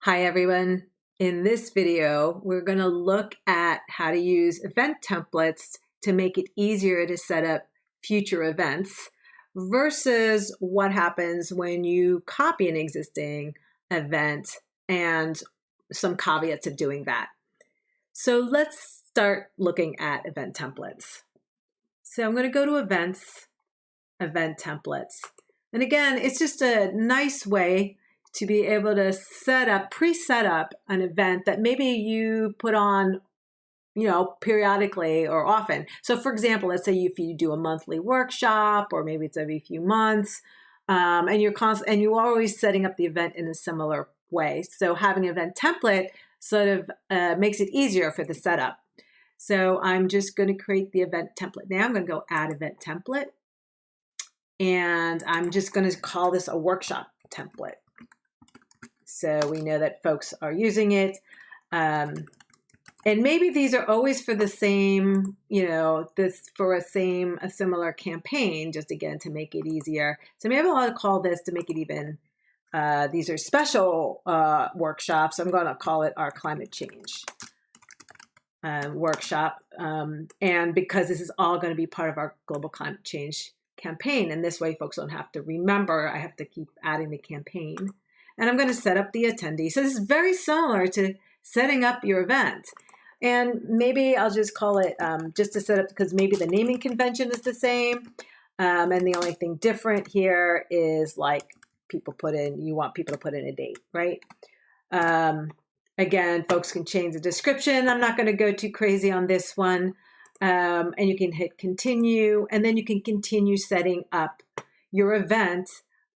Hi everyone. In this video, we're going to look at how to use event templates to make it easier to set up future events versus what happens when you copy an existing event and some caveats of doing that. So let's start looking at event templates. So I'm going to go to Events, Event Templates. And again, it's just a nice way to be able to pre-set up an event that maybe you put on, periodically or often. So for example, let's say if you do a monthly workshop, or maybe it's every few months, and you're always setting up the event in a similar way. So having an event template sort of makes it easier for the setup. So I'm just going to create the event template. Now I'm going to go add event template. And I'm just going to call this a workshop template. So we know that folks are using it. And maybe these are always for the same, a similar campaign, just again, to make it easier. So maybe I'll call this to make it even, these are special workshops. I'm going to call it our climate change workshop. And because this is all going to be part of our global climate change campaign. And this way folks don't have to remember, I have to keep adding the campaign. And I'm going to set up the attendee. So this is very similar to setting up your event. And maybe I'll just call it just to set up, because maybe the naming convention is the same. And the only thing different here is like you want people to put in a date, right? Again, folks can change the description. I'm not going to go too crazy on this one. And you can hit continue, and then you can continue setting up your event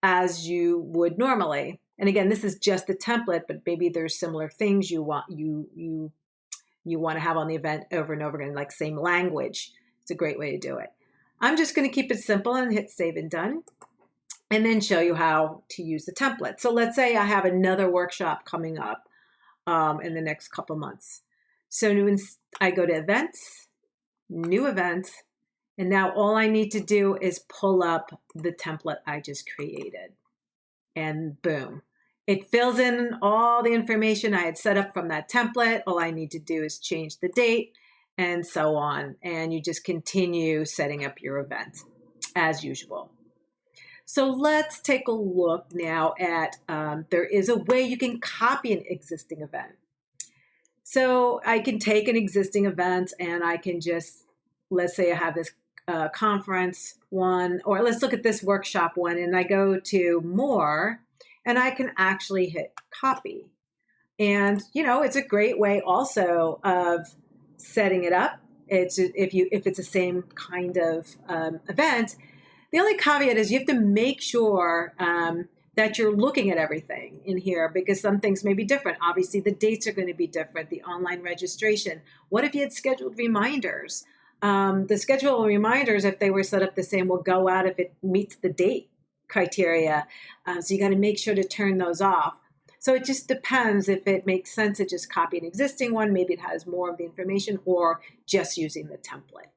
as you would normally. And again, this is just the template, but maybe there's similar things you want to have on the event over and over again, like same language. It's a great way to do it. I'm just going to keep it simple and hit save and done, and then show you how to use the template. So let's say I have another workshop coming up in the next couple months. So I go to Events, New Event, and now all I need to do is pull up the template I just created. And boom, it fills in all the information I had set up from that template. All I need to do is change the date and so on. And you just continue setting up your event as usual. So let's take a look now at, there is a way you can copy an existing event. So I can take an existing event and I can just, let's say I have this conference one, or let's look at this workshop one, and I go to more, and I can actually hit copy. And, it's a great way also of setting it up. It's if it's the same kind of event. The only caveat is you have to make sure that you're looking at everything in here, because some things may be different. Obviously, the dates are going to be different, the online registration. What if you had scheduled reminders? The schedule reminders, if they were set up the same, will go out if it meets the date criteria. So you got to make sure to turn those off. So it just depends if it makes sense to just copy an existing one. Maybe it has more of the information, or just using the template.